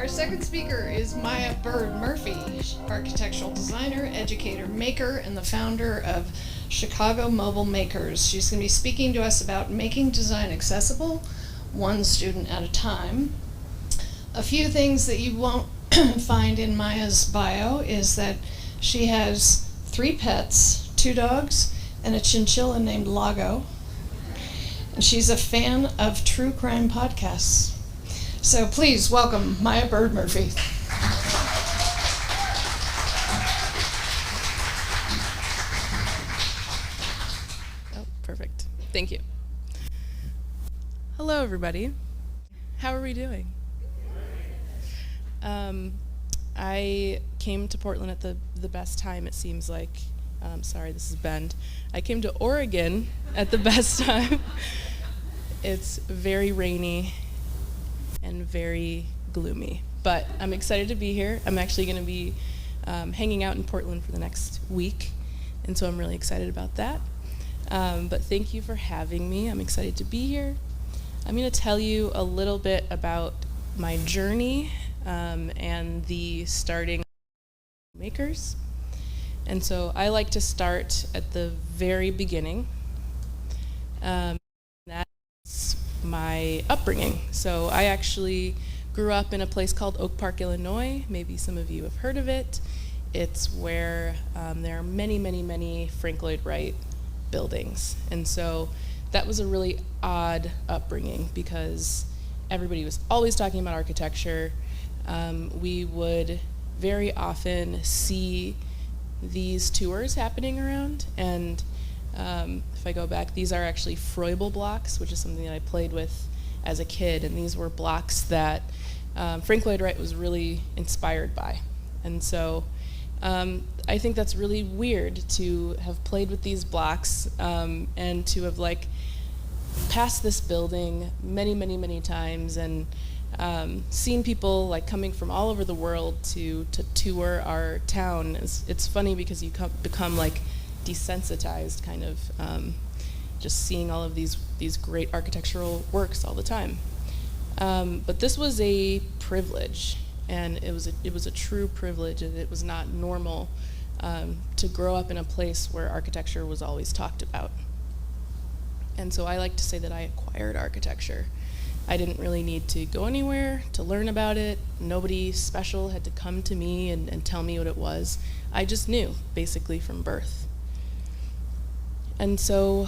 Our second speaker is Maya Bird Murphy, architectural designer, educator, maker, and the founder of Chicago Mobile Makers. She's going to be speaking to us about making design accessible, one student at a time. A few things that you won't find in Maya's bio is that she has 3 pets, 2 dogs, and a chinchilla named Lago. And she's a fan of true crime podcasts. So please welcome Maya Bird Murphy. Oh, perfect. Thank you. Hello, everybody. How are we doing? I came to Portland at the best time, it seems like. Sorry, this is Bend. I came to Oregon at the best time. It's very rainy and very gloomy, but I'm excited to be here. I'm actually going to be hanging out in Portland for the next week, and so I'm really excited about that. But thank you for having me. I'm excited to be here. I'm going to tell you a little bit about my journey and the starting makers. And so I like to start at the very beginning. That's my upbringing. So I actually grew up in a place called Oak Park, Illinois. Maybe some of you have heard of it. It's where there are many, many, many Frank Lloyd Wright buildings. And so that was a really odd upbringing because everybody was always talking about architecture. We would very often see these tours happening around, and if I go back, these are actually Froebel blocks, which is something that I played with as a kid, and these were blocks that Frank Lloyd Wright was really inspired by. And so I think that's really weird to have played with these blocks and to have passed this building many, many, many times and seen people coming from all over the world to tour our town. It's funny because you become desensitized, kind of just seeing all of these great architectural works all the time. But this was a privilege, and it was a true privilege, and it was not normal to grow up in a place where architecture was always talked about. And so I like to say that I acquired architecture. I didn't really need to go anywhere to learn about it. Nobody special had to come to me and tell me what it was. I just knew, basically, from birth. And so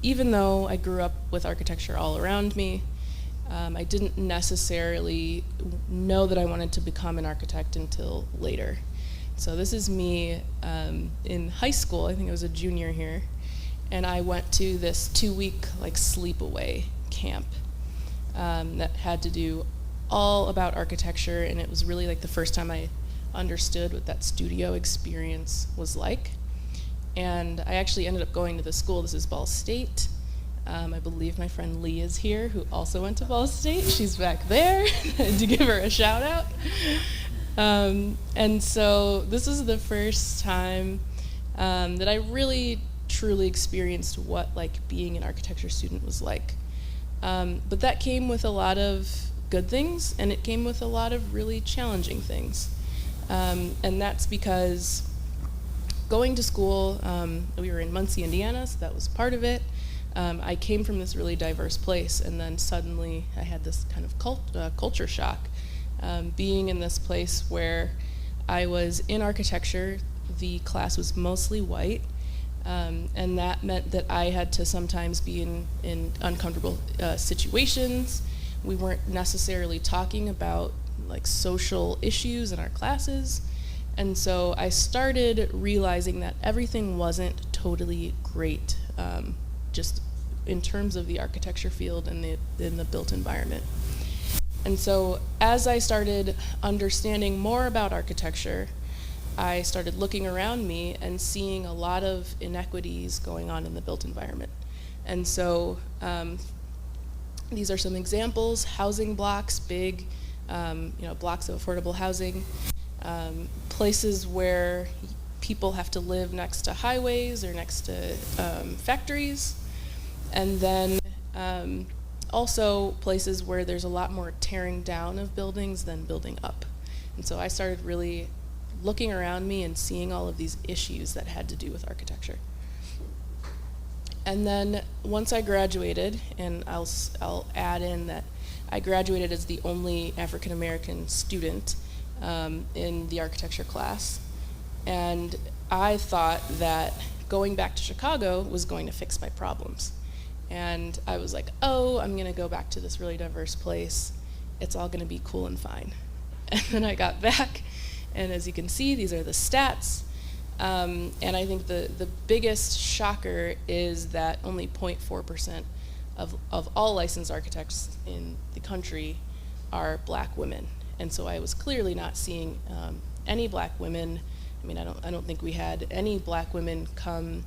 even though I grew up with architecture all around me, I didn't necessarily know that I wanted to become an architect until later. So this is me in high school. I think I was a junior here. And I went to this 2-week sleepaway camp that had to do all about architecture, and it was really the first time I understood what that studio experience was like. And I actually ended up going to the school. This is Ball State. I believe my friend Lee is here, who also went to Ball State. She's back there, to give her a shout out. And so this is the first time that I really truly experienced what being an architecture student was like. But that came with a lot of good things, and it came with a lot of really challenging things. And that's because going to school, we were in Muncie, Indiana, so that was part of it. I came from this really diverse place, and then suddenly I had this kind of culture shock. Being in this place where I was in architecture, the class was mostly white, and that meant that I had to sometimes be in uncomfortable situations. We weren't necessarily talking about social issues in our classes. And so I started realizing that everything wasn't totally great, just in terms of the architecture field and in the built environment. And so as I started understanding more about architecture, I started looking around me and seeing a lot of inequities going on in the built environment. And so these are some examples: housing blocks, big blocks of affordable housing, places where people have to live next to highways or next to factories, and then also places where there's a lot more tearing down of buildings than building up. And so I started really looking around me and seeing all of these issues that had to do with architecture. And then once I graduated, and I'll add in that I graduated as the only African American student in the architecture class, and I thought that going back to Chicago was going to fix my problems. And I was like, oh, I'm gonna go back to this really diverse place. It's all gonna be cool and fine. And then I got back, and as you can see, these are the stats. And I think the biggest shocker is that only 0.4% of all licensed architects in the country are black women. And so I was clearly not seeing any black women. I mean, I don't think we had any black women come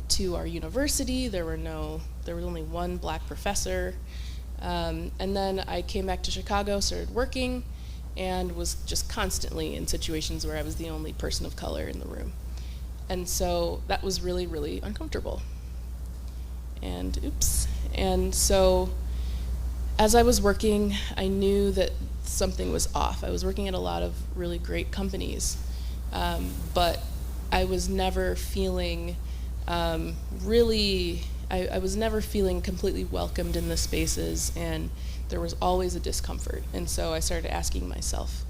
to our university. There was only one black professor. And then I came back to Chicago, started working, and was just constantly in situations where I was the only person of color in the room. And so that was really, really uncomfortable. And oops. And so as I was working, I knew that something was off. I was working at a lot of really great companies, but I was never feeling I was never feeling completely welcomed in the spaces, and there was always a discomfort. And so I started asking myself,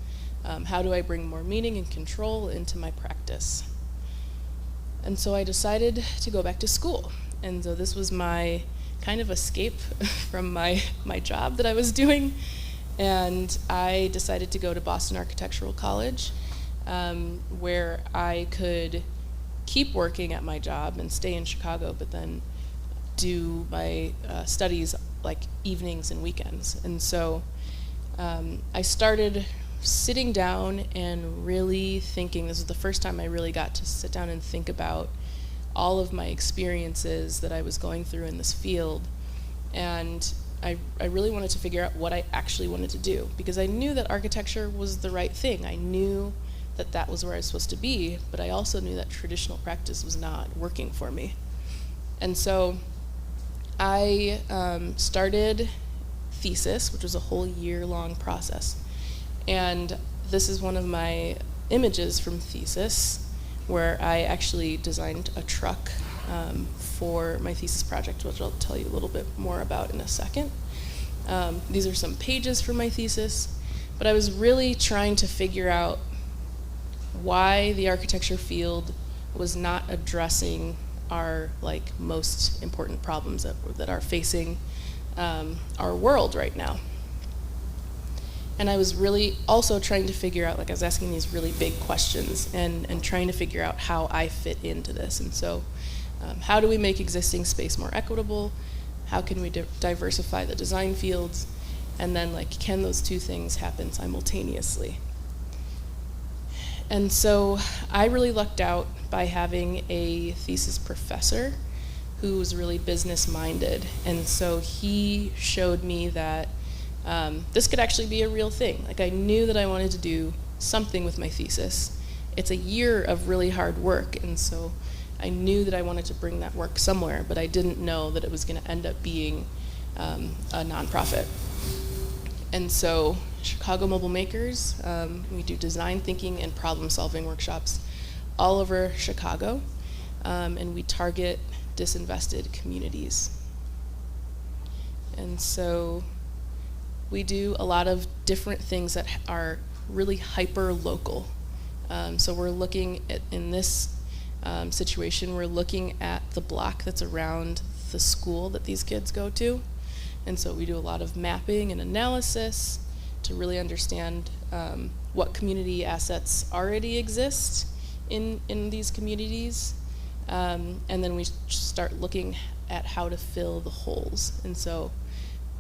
how do I bring more meaning and control into my practice? And so I decided to go back to school. And so this was my kind of escape from my job that I was doing. And I decided to go to Boston Architectural College, where I could keep working at my job and stay in Chicago, but then do my studies like evenings and weekends. And so I started sitting down and really thinking. This was the first time I really got to sit down and think about all of my experiences that I was going through in this field. And I really wanted to figure out what I actually wanted to do, because I knew that architecture was the right thing. I knew that that was where I was supposed to be, but I also knew that traditional practice was not working for me. And so I started thesis, which was a whole year-long process. And this is one of my images from thesis, where I actually designed a truck for my thesis project, which I'll tell you a little bit more about in a second. These are some pages from my thesis, but I was really trying to figure out why the architecture field was not addressing our most important problems that are facing our world right now. And I was really also trying to figure out, I was asking these really big questions and trying to figure out how I fit into this. And so how do we make existing space more equitable? How can we diversify the design fields? And then can those two things happen simultaneously? And so I really lucked out by having a thesis professor who was really business-minded. And so he showed me that this could actually be a real thing. I knew that I wanted to do something with my thesis. It's a year of really hard work, and so I knew that I wanted to bring that work somewhere, but I didn't know that it was going to end up being a nonprofit. And so Chicago Mobile Makers, we do design thinking and problem-solving workshops all over Chicago, and we target disinvested communities. And so we do a lot of different things that are really hyper-local. So we're looking at, in this situation, we're looking at the block that's around the school that these kids go to. And so we do a lot of mapping and analysis to really understand what community assets already exist in these communities. And then we start looking at how to fill the holes. And so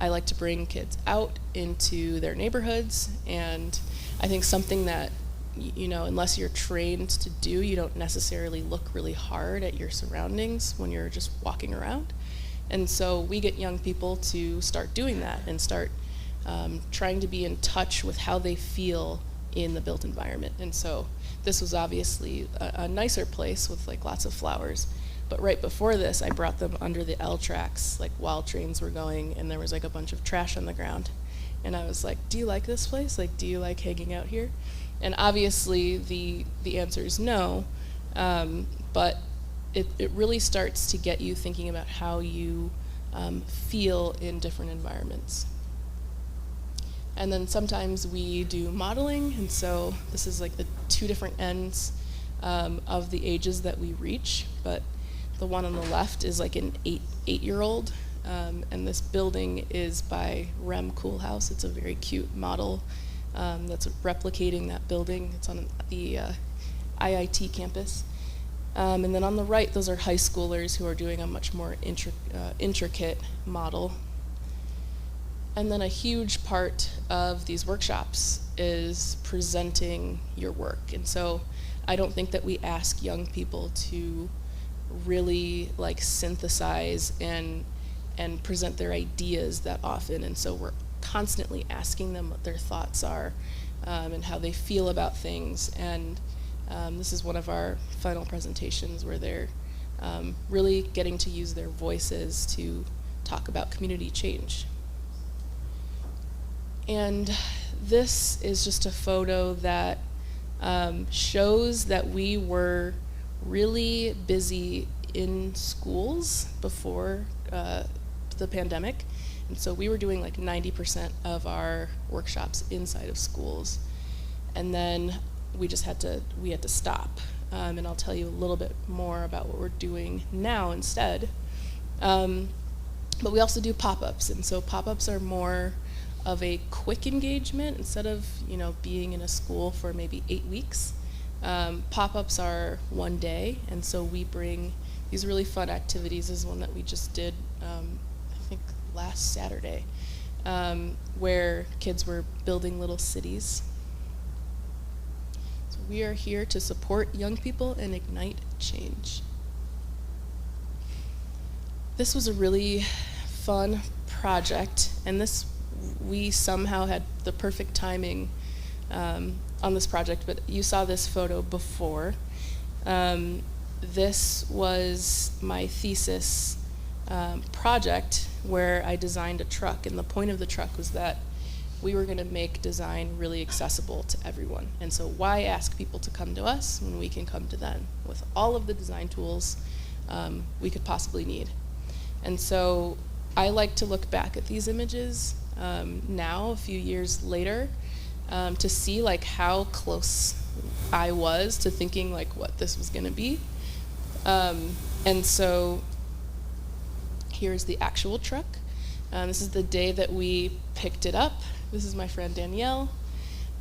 I like to bring kids out into their neighborhoods, and I think something that, unless you're trained to do, you don't necessarily look really hard at your surroundings when you're just walking around. And so we get young people to start doing that and start trying to be in touch with how they feel in the built environment. And so this was obviously a nicer place with lots of flowers, But right before this, I brought them under the L tracks, like while trains were going, and there was like a bunch of trash on the ground. And I was like, do you like this place? Like, do you like hanging out here? And obviously the answer is no, but it really starts to get you thinking about how you feel in different environments. And then sometimes we do modeling, and so this is like the two different ends of the ages that we reach, but the one on the left is like an eight-year-old, and this building is by Rem Coolhouse. It's a very cute model that's replicating that building. It's on the IIT campus. And then on the right, those are high schoolers who are doing a much more intricate model. And then a huge part of these workshops is presenting your work. And so I don't think that we ask young people to really like synthesize and present their ideas that often. And so we're constantly asking them what their thoughts are and how they feel about things. And this is one of our final presentations where they're really getting to use their voices to talk about community change. And this is just a photo that shows that we were really busy in schools before the pandemic. And so we were doing like 90% of our workshops inside of schools. And then we had to stop. And I'll tell you a little bit more about what we're doing now instead. But we also do pop-ups. And so pop-ups are more of a quick engagement instead of being in a school for maybe 8 weeks. Pop-ups are one day, and so we bring these really fun activities. This is one that we just did, I think last Saturday, where kids were building little cities. So we are here to support young people and ignite change. This was a really fun project, and we somehow had the perfect timing on this project, but you saw this photo before. This was my thesis project where I designed a truck, and the point of the truck was that we were going to make design really accessible to everyone. And so why ask people to come to us when we can come to them with all of the design tools we could possibly need? And so I like to look back at these images now, a few years later, to see like how close I was to thinking like what this was going to be. And so here's the actual truck. This is the day that we picked it up. This is my friend Danielle.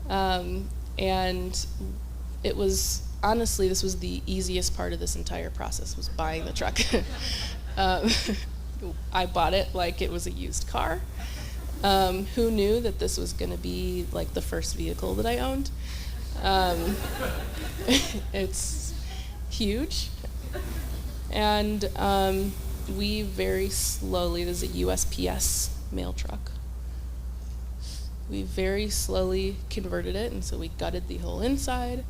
And it was, honestly, this was the easiest part of this entire process, was buying the truck. I bought it like it was a used car. Who knew that this was going to be like the first vehicle that I owned? It's huge. And we very slowly, this is a USPS mail truck. We very slowly converted it, and so we gutted the whole inside.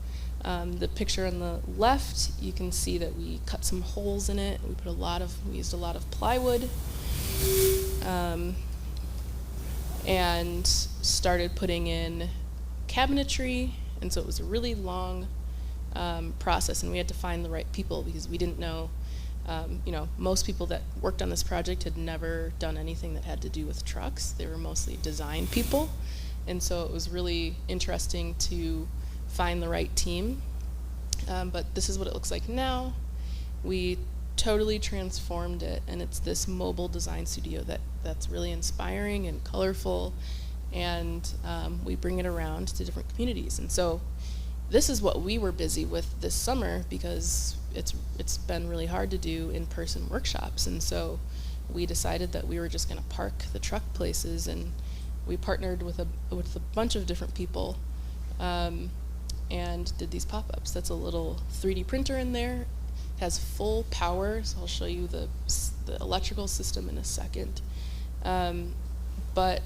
The picture on the left, you can see that we cut some holes in it. We used a lot of plywood. And started putting in cabinetry, and so it was a really long process, and we had to find the right people because we didn't know, most people that worked on this project had never done anything that had to do with trucks. They were mostly design people, and so it was really interesting to find the right team. But this is what it looks like now. We totally transformed it, and it's this mobile design studio that's really inspiring and colorful, and we bring it around to different communities. And so this is what we were busy with this summer because it's been really hard to do in-person workshops, and so we decided that we were just going to park the truck places, and we partnered with a bunch of different people and did these pop-ups. That's a little 3D printer in there. It has full power, so I'll show you the electrical system in a second. But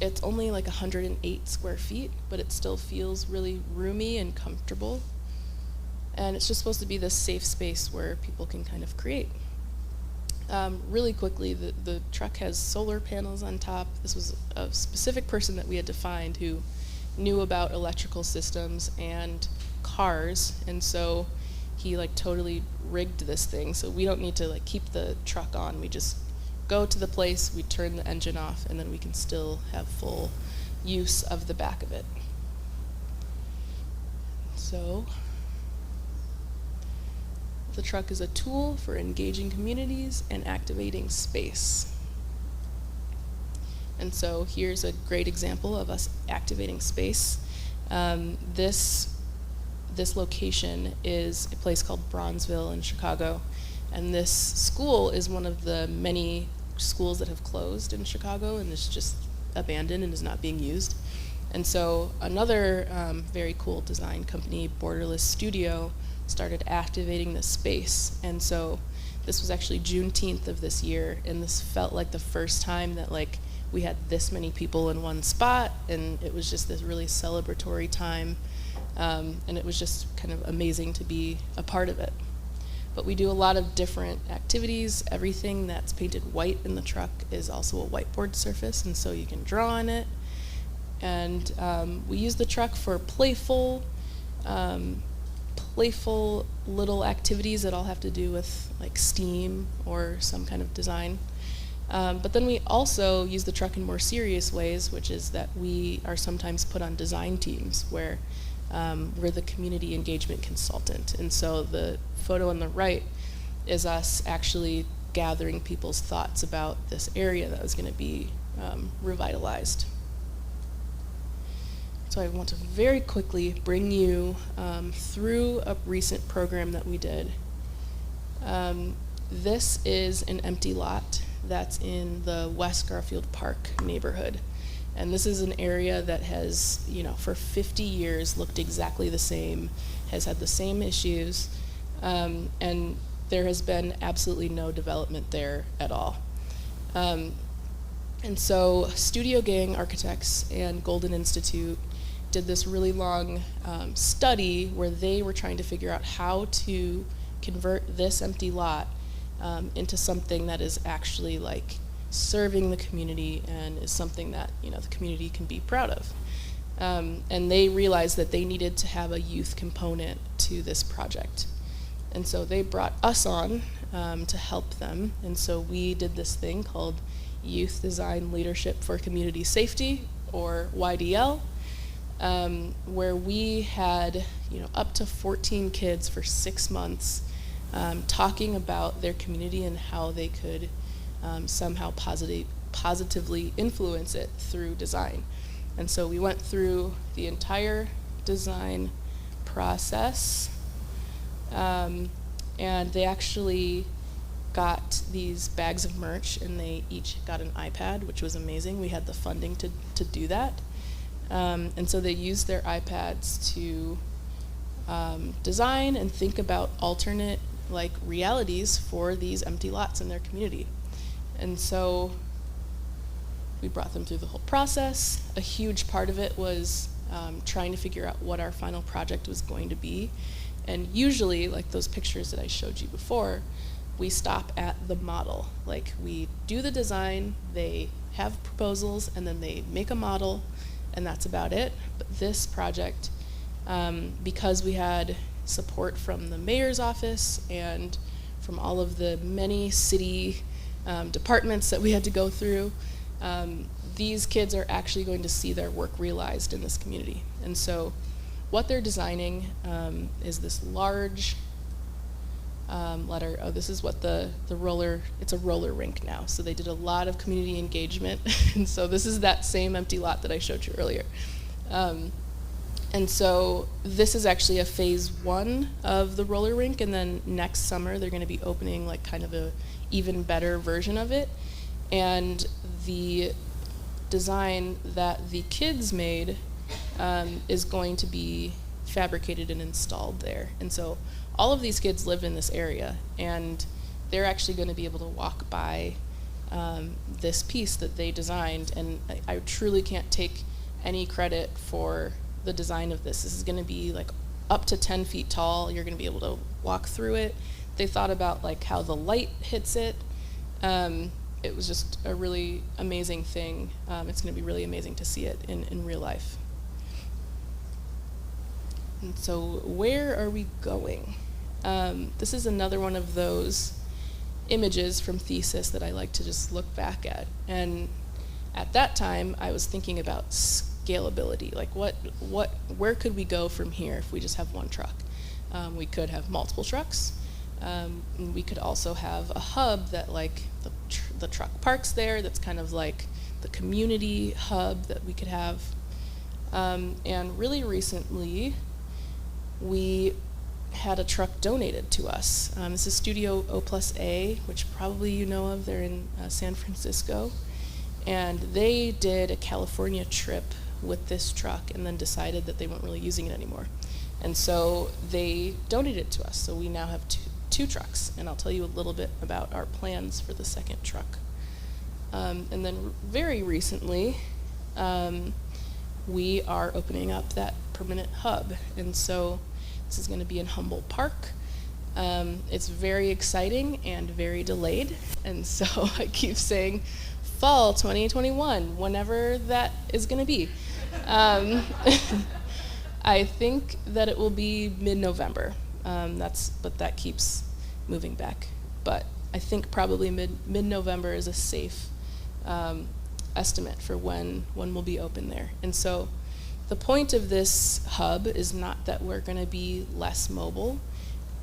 it's only like 108 square feet, but it still feels really roomy and comfortable. And it's just supposed to be this safe space where people can kind of create. Really quickly, the truck has solar panels on top. This was a specific person that we had to find who knew about electrical systems and cars, and so he like totally rigged this thing, so we don't need to like keep the truck on. We just go to the place, we turn the engine off, and then we can still have full use of the back of it. So the truck is a tool for engaging communities and activating space. And so here's a great example of us activating space. This location is a place called Bronzeville in Chicago, and this school is one of the many schools that have closed in Chicago and is just abandoned and is not being used. And so another very cool design company, Borderless Studio, started activating this space. And so this was actually Juneteenth of this year, and this felt like the first time that like we had this many people in one spot, and it was just this really celebratory time, and it was just kind of amazing to be a part of it. But we do a lot of different activities. Everything that's painted white in the truck is also a whiteboard surface, and so you can draw on it. And we use the truck for playful little activities that all have to do with like STEAM or some kind of design. But then we also use the truck in more serious ways, which is that we are sometimes put on design teams where we're the community engagement consultant. And so the photo on the right is us actually gathering people's thoughts about this area that was going to be revitalized. So I want to very quickly bring you through a recent program that we did. This is an empty lot that's in the West Garfield Park neighborhood. And this is an area that has, for 50 years looked exactly the same, has had the same issues, and there has been absolutely no development there at all. And so Studio Gang Architects and Golden Institute did this really long study where they were trying to figure out how to convert this empty lot into something that is actually like serving the community and is something that the community can be proud of. And they realized that they needed to have a youth component to this project. And so they brought us on to help them. And so we did this thing called Youth Design Leadership for Community Safety, or YDL, where we had up to 14 kids for 6 months talking about their community and how they could somehow positively influence it through design. And so we went through the entire design process, and they actually got these bags of merch, and they each got an iPad, which was amazing. We had the funding to do that. And so they used their iPads to design and think about alternate realities for these empty lots in their community. And so we brought them through the whole process. A huge part of it was trying to figure out what our final project was going to be. And usually, like those pictures that I showed you before, we stop at the model. Like, we do the design, they have proposals, and then they make a model, and that's about it. But this project, because we had support from the mayor's office and from all of the many city departments that we had to go through, these kids are actually going to see their work realized in this community. And so what they're designing is this large letter. Oh, this is what the roller, it's a roller rink now. So they did a lot of community engagement. And so this is that same empty lot that I showed you earlier. And so this is actually a phase 1 of the roller rink, and then next summer they're going to be opening like kind of a even better version of it. And the design that the kids made is going to be fabricated and installed there. And so all of these kids live in this area, and they're actually going to be able to walk by this piece that they designed. And I truly can't take any credit for the design of this. This is going to be like up to 10 feet tall. You're going to be able to walk through it. They thought about like how the light hits it. It was just a really amazing thing. It's going to be really amazing to see it in real life. And so where are we going? This is another one of those images from thesis that I like to just look back at. And at that time, I was thinking about scalability. Like where could we go from here if we just have one truck? We could have multiple trucks. We could also have a hub that like the truck parks there. That's kind of like the community hub that we could have. And really recently, we had a truck donated to us. This is Studio O+A, which probably you know of. They're in San Francisco. And they did a California trip with this truck and then decided that they weren't really using it anymore. And so they donated it to us. So we now have two trucks. And I'll tell you a little bit about our plans for the second truck. And then very recently, we are opening up that permanent hub. And so this is going to be in Humboldt Park. It's very exciting and very delayed. And so I keep saying fall 2021, whenever that is going to be. I think that it will be mid-November. But that keeps moving back. But I think probably mid-November is a safe estimate for when we'll be open there. And so the point of this hub is not that we're going to be less mobile.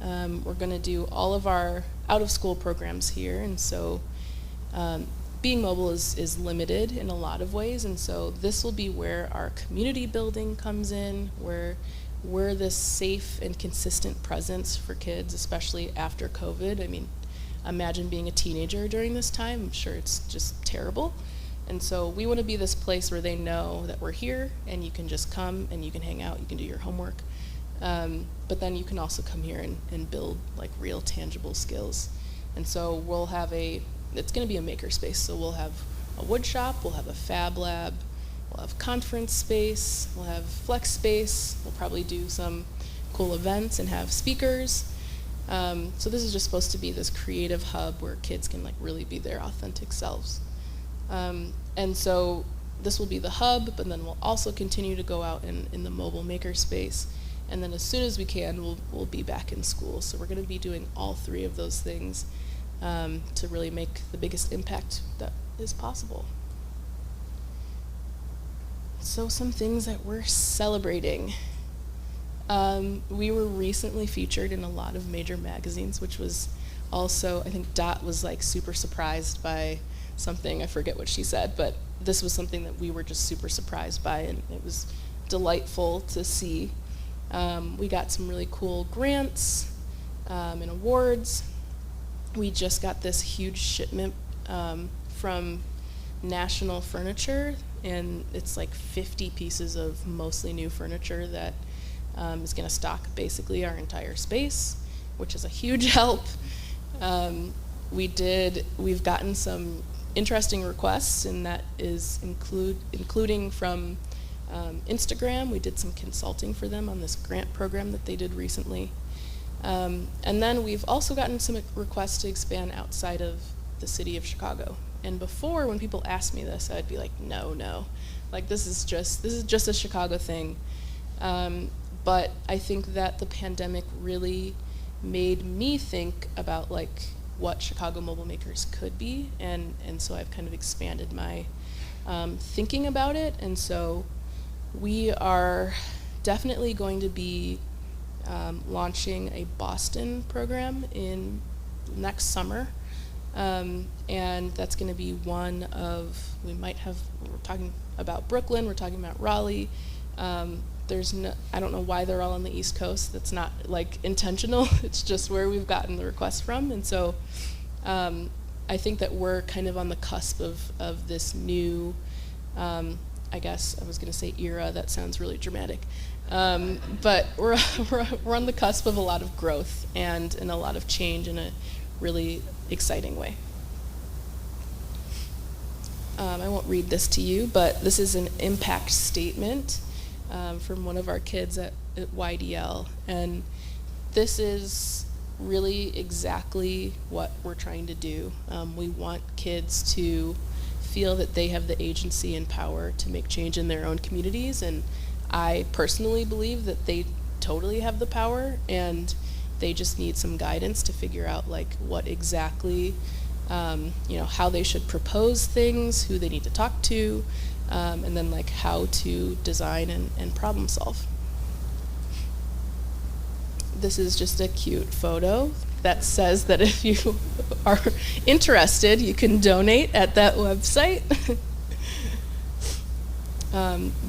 We're going to do all of our out-of-school programs here, and so being mobile is limited in a lot of ways, and so this will be where our community building comes in, where we're this safe and consistent presence for kids, especially after COVID. I mean, imagine being a teenager during this time. I'm sure it's just terrible. And so we want to be this place where they know that we're here and you can just come and you can hang out, you can do your homework. But then you can also come here and build like real tangible skills. And so we'll have it's going to be a maker space. So we'll have a wood shop, we'll have a fab lab, we'll have conference space, we'll have flex space, we'll probably do some cool events and have speakers. So this is just supposed to be this creative hub where kids can like really be their authentic selves. And so this will be the hub, but then we'll also continue to go out in the mobile maker space. And then as soon as we can, we'll be back in school. So we're going to be doing all three of those things to really make the biggest impact that is possible. So some things that we're celebrating. We were recently featured in a lot of major magazines, which was also, I think Dot was like super surprised by something, I forget what she said, but this was something that we were just super surprised by, and it was delightful to see. We got some really cool grants and awards. We just got this huge shipment from National Furniture, and it's like 50 pieces of mostly new furniture that is going to stock basically our entire space, which is a huge help. We've gotten some interesting requests, and that is including from Instagram. We did some consulting for them on this grant program that they did recently. And then we've also gotten some requests to expand outside of the city of Chicago. And before, when people asked me this, I'd be like, no. Like, this is just a Chicago thing. But I think that the pandemic really made me think about like what Chicago mobile makers could be, and so I've kind of expanded my thinking about it. And so we are definitely going to be launching a Boston program in next summer, and that's going to be one of, we're talking about Brooklyn, we're talking about Raleigh. I don't know why they're all on the East Coast. That's not like intentional. It's just where we've gotten the requests from. And so I think that we're kind of on the cusp of this new, I guess I was going to say era. That sounds really dramatic. But we're on the cusp of a lot of growth and a lot of change in a really exciting way. I won't read this to you, but this is an impact statement. from one of our kids at YDL. And this is really exactly what we're trying to do. We want kids to feel that they have the agency and power to make change in their own communities, and I personally believe that they totally have the power, and they just need some guidance to figure out like what exactly, how they should propose things, who they need to talk to, and then like how to design and problem solve. This is just a cute photo that says that if you are interested, you can donate at that website.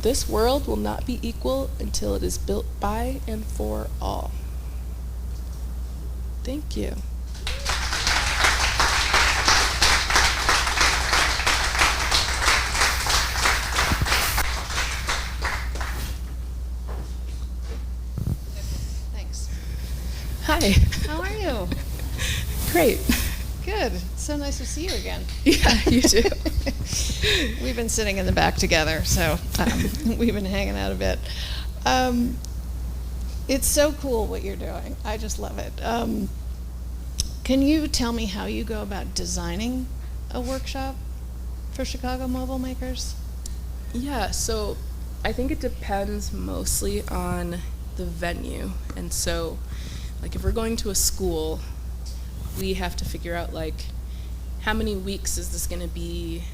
This world will not be equal until it is built by and for all. Thank you. Thanks. Hi. How are you? Great. Good. So nice to see you again. Yeah, you too. We've been sitting in the back together, so we've been hanging out a bit. It's so cool what you're doing. I just love it. Can you tell me how you go about designing a workshop for Chicago mobile makers? Yeah, so I think it depends mostly on the venue. And so, like, if we're going to a school, we have to figure out, like, how many weeks is this going to be?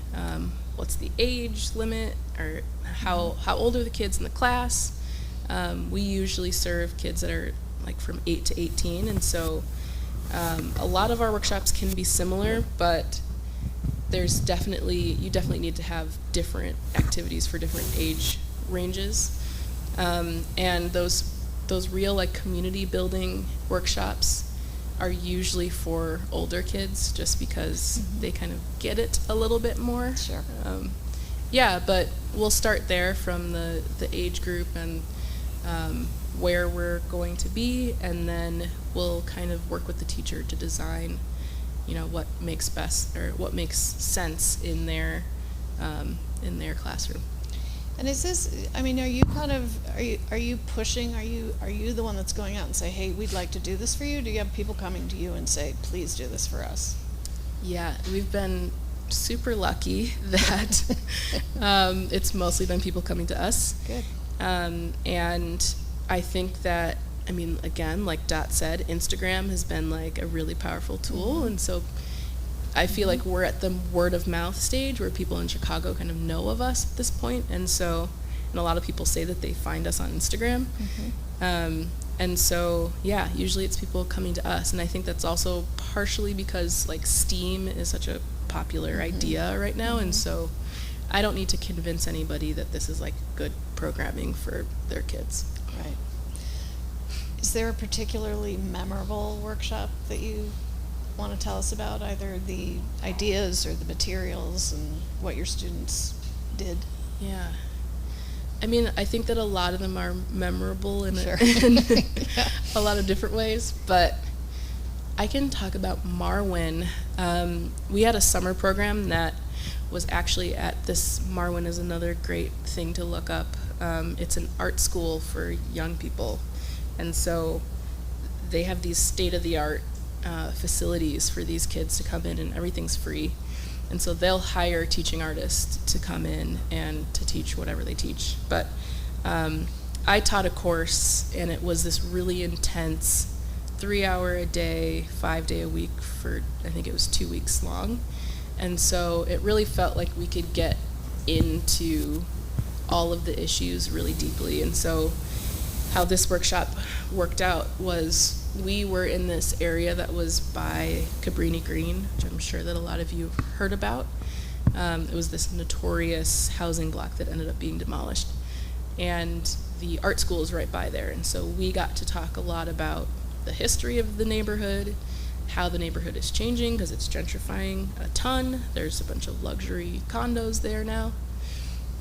What's the age limit? Or how old are the kids in the class? We usually serve kids that are, like, from 8 to 18. And so a lot of our workshops can be similar, but you definitely need to have different activities for different age ranges. And those real, like, community building workshops are usually for older kids, just because they kind of get it a little bit more. Sure. Yeah, but we'll start there from the age group and where we're going to be, and then we'll kind of work with the teacher to design, what makes best or what makes sense in their classroom. And is this, are you pushing, are you the one that's going out and say, hey, we'd like to do this for you? Do you have people coming to you and say, please do this for us? Yeah, we've been super lucky that it's mostly been people coming to us. Good. And I think that, again, like Dot said, Instagram has been like a really powerful tool. And so I feel like we're at the word of mouth stage where people in Chicago kind of know of us at this point. And a lot of people say that they find us on Instagram. And so, yeah, usually it's people coming to us. And I think that's also partially because, like, STEAM is such a popular idea right now. And so I don't need to convince anybody that this is, like, good programming for their kids. Right. Is there a particularly memorable workshop that you want to tell us about, either the ideas or the materials and what your students did? Yeah. I think that a lot of them are memorable in Sure. a lot of different ways, but I can talk about Marwin. We had a summer program that was actually at this. Marwin is another great thing to look up. It's an art school for young people, and so they have these state-of-the-art facilities for these kids to come in, and everything's free. And so they'll hire teaching artists to come in and to teach whatever they teach. But I taught a course, and it was this really intense 3-hour-a-day, 5-day-a-week for, I think it was 2 weeks long. And so it really felt like we could get into all of the issues really deeply. And so how this workshop worked out was we were in this area that was by Cabrini Green, which I'm sure that a lot of you have heard about. It was this notorious housing block that ended up being demolished. And the art school is right by there. And so we got to talk a lot about the history of the neighborhood, how the neighborhood is changing because it's gentrifying a ton. There's a bunch of luxury condos there now.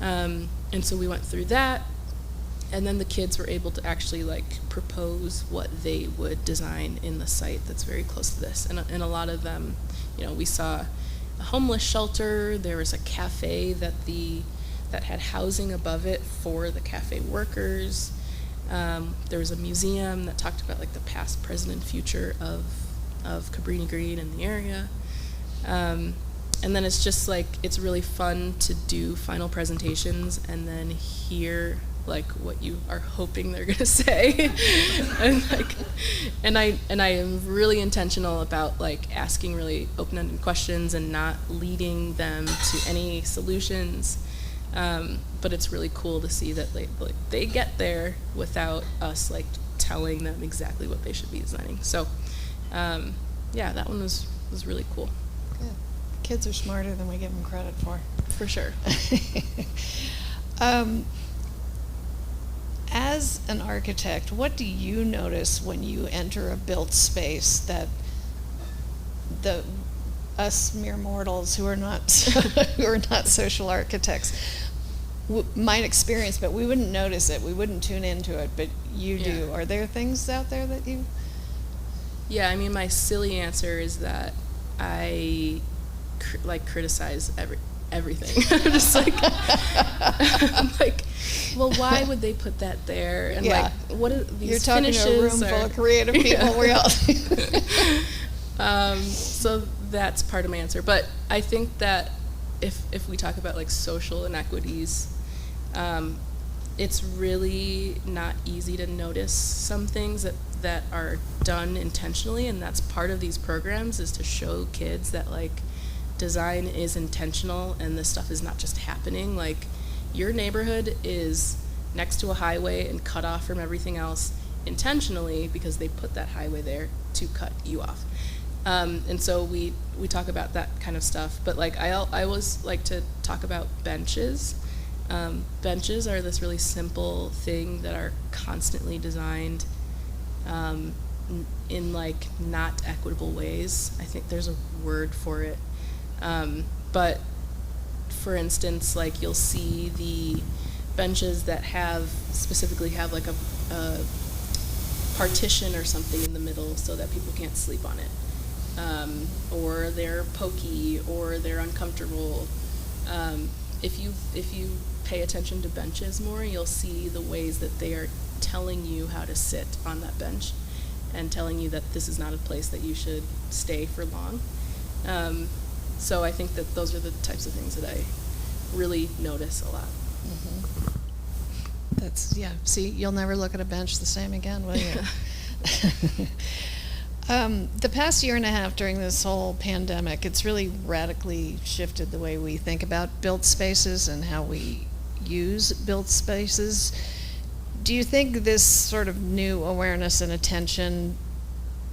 And so we went through that. And then the kids were able to actually, like, propose what they would design in the site that's very close to this. And a lot of them, we saw a homeless shelter. There was a cafe that the that had housing above it for the cafe workers. There was a museum that talked about like the past, present, and future of Cabrini Green in the area. And then it's just like, it's really fun to do final presentations and then hear like what you are hoping they're gonna say. and I am really intentional about like asking really open-ended questions and not leading them to any solutions. But it's really cool to see that they get there without us like telling them exactly what they should be designing. So yeah, that one was really cool. Good. Kids are smarter than we give them credit for. For sure. As an architect, what do you notice when you enter a built space that us mere mortals who are not social architects might experience, but we wouldn't notice it, we wouldn't tune into it, but you do? Are there things out there that you... Yeah, I mean, my silly answer is that I criticize everything. I'm just like, I'm like, well, why would they put that there? And like, what are these You're talking finishes? to a room full of creative people. We're all so that's part of my answer. But I think that if we talk about like social inequities, it's really not easy to notice some things that are done intentionally, and that's part of these programs, is to show kids that like design is intentional and this stuff is not just happening. Like, your neighborhood is next to a highway and cut off from everything else intentionally because they put that highway there to cut you off. And so we talk about that kind of stuff. But like, I always like to talk about benches. Benches are this really simple thing that are constantly designed in like not equitable ways. I think there's a word for it. But for instance, like, you'll see the benches that specifically have like a partition or something in the middle so that people can't sleep on it. Or they're pokey, or they're uncomfortable. If you pay attention to benches more, you'll see the ways that they are telling you how to sit on that bench and telling you that this is not a place that you should stay for long. So I think that those are the types of things that I really notice a lot. Mm-hmm. That's, yeah, see, you'll never look at a bench the same again, will you? The past year and a half during this whole pandemic, it's really radically shifted the way we think about built spaces and how we use built spaces. Do you think this sort of new awareness and attention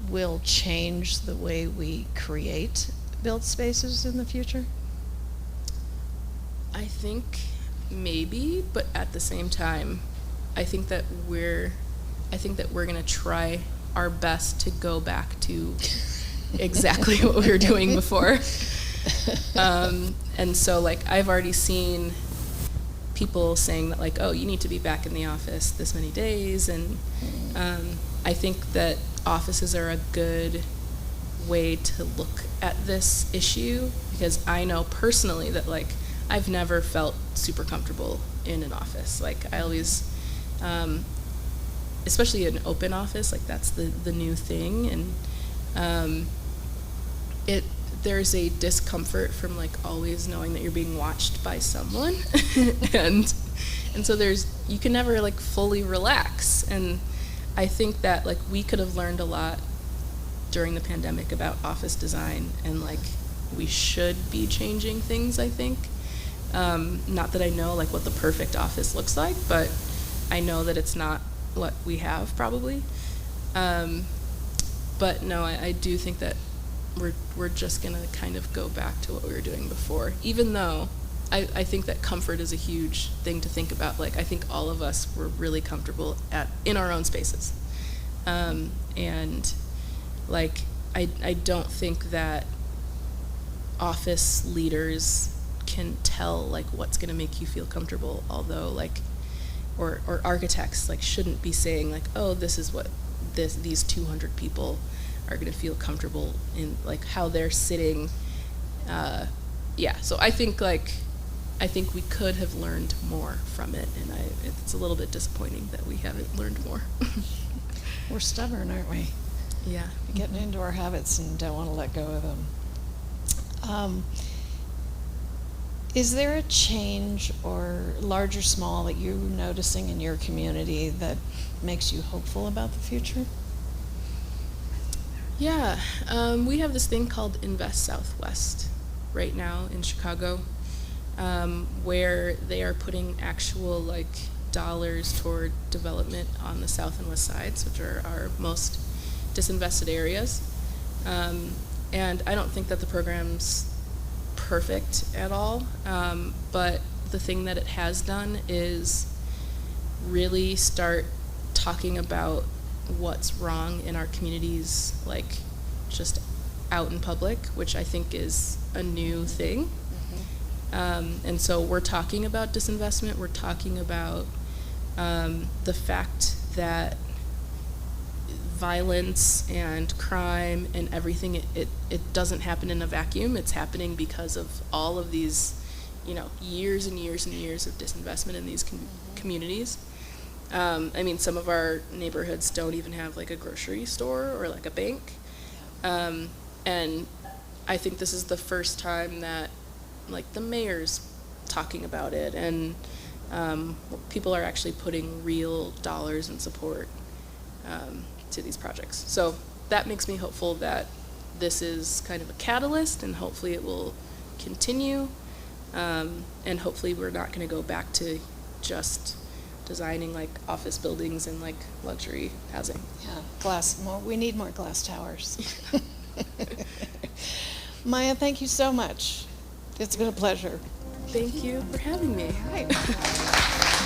will change the way we create built spaces in the future? I think maybe, but at the same time, I think that we're going to try our best to go back to exactly what we were doing before. And so, like, I've already seen people saying that, like, oh, you need to be back in the office this many days, and I think that offices are a good way to look at this issue, because I know personally that, like, I've never felt super comfortable in an office. Like, I always, especially an open office, like, that's the new thing, and there's a discomfort from, like, always knowing that you're being watched by someone, and so you can never, like, fully relax. And I think that, like, we could have learned a lot during the pandemic about office design, and, like, we should be changing things, I think. Not that I know, like, what the perfect office looks like, but I know that it's not what we have, probably. But no, I do think that we're just gonna kind of go back to what we were doing before, even though I think that comfort is a huge thing to think about. Like, I think all of us were really comfortable in our own spaces. And, like, I don't think that office leaders can tell, like, what's going to make you feel comfortable, although, like, or architects, like, shouldn't be saying, like, oh, this is what these 200 people are going to feel comfortable in, like, how they're sitting. Yeah, so I think I think we could have learned more from it, and it's a little bit disappointing that we haven't learned more. We're stubborn, aren't we? Yeah. Getting into our habits and don't want to let go of them. Is there a change, or large or small, that you're noticing in your community that makes you hopeful about the future? Yeah, we have this thing called Invest Southwest right now in Chicago, where they are putting actual dollars toward development on the south and west sides, which are our most disinvested areas. And I don't think that the program's perfect at all, but the thing that it has done is really start talking about what's wrong in our communities, just out in public, which I think is a new thing. And so we're talking about disinvestment, we're talking about the fact that violence and crime and everything, it doesn't happen in a vacuum. It's happening because of all of these, years and years and years of disinvestment in these communities. Some of our neighborhoods don't even have a grocery store or a bank. And I think this is the first time that the mayor's talking about it, and people are actually putting real dollars and support to these projects. So that makes me hopeful that this is kind of a catalyst, and hopefully it will continue, and hopefully we're not going to go back to just designing office buildings and luxury housing. Yeah, we need more glass towers. Maya, thank you so much. It's been a pleasure. Thank you for having me. All right.